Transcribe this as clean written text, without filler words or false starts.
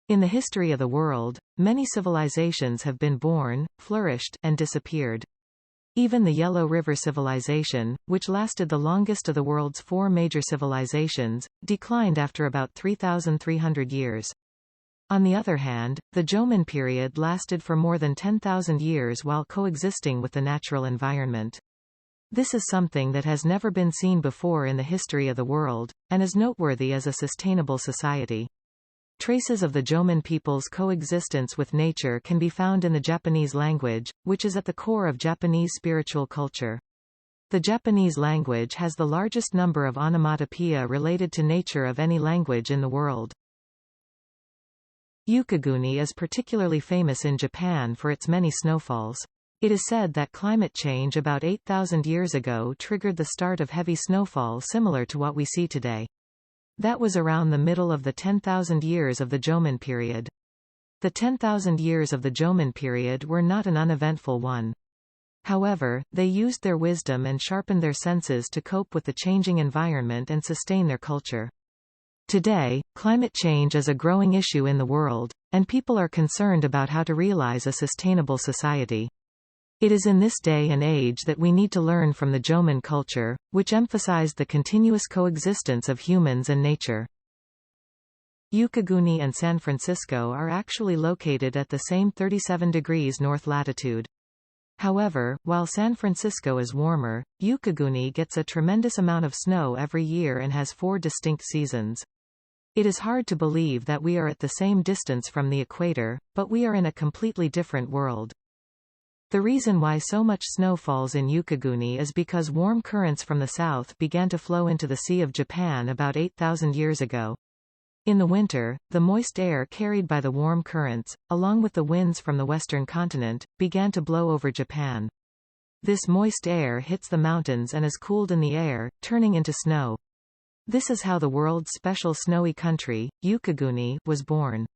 In the history of the world, many civilizations have been born, flourished, and disappeared. Even the Yellow River Civilization, which lasted the longest of the world's four major civilizations, declined after about 3,300 years. On the other hand, the Jomon period lasted for more than 10,000 years while coexisting with the natural environment. This is something that has never been seen before in the history of the world, and is noteworthy as a sustainable society. Traces of the Jomon people's coexistence with nature can be found in the Japanese language, which is at the core of Japanese spiritual culture. The Japanese language has the largest number of onomatopoeia related to nature of any language in the world. Yukiguni is particularly famous in Japan for its many snowfalls. It is said that climate change about 8,000 years ago triggered the start of heavy snowfall similar to what we see today. That was around the middle of the 10,000 years of the Jomon period. The 10,000 years of the Jomon period were not an uneventful one. However, they used their wisdom and sharpened their senses to cope with the changing environment and sustain their culture. Today, climate change is a growing issue in the world, and people are concerned about how to realize a sustainable society. It is in this day and age that we need to learn from the Jomon culture, which emphasized the continuous coexistence of humans and nature. Yukiguni and San Francisco are actually located at the same 37 degrees north latitude. However, while San Francisco is warmer, Yukiguni gets a tremendous amount of snow every year and has 4 distinct seasons. It is hard to believe that we are at the same distance from the equator, but we are in a completely different world. The reason why so much snow falls in Yukiguni is because warm currents from the south began to flow into the Sea of Japan about 8,000 years ago. In the winter, the moist air carried by the warm currents, along with the winds from the western continent, began to blow over Japan. This moist air hits the mountains and is cooled in the air, turning into snow. This is how the world's special snowy country, Yukiguni, was born.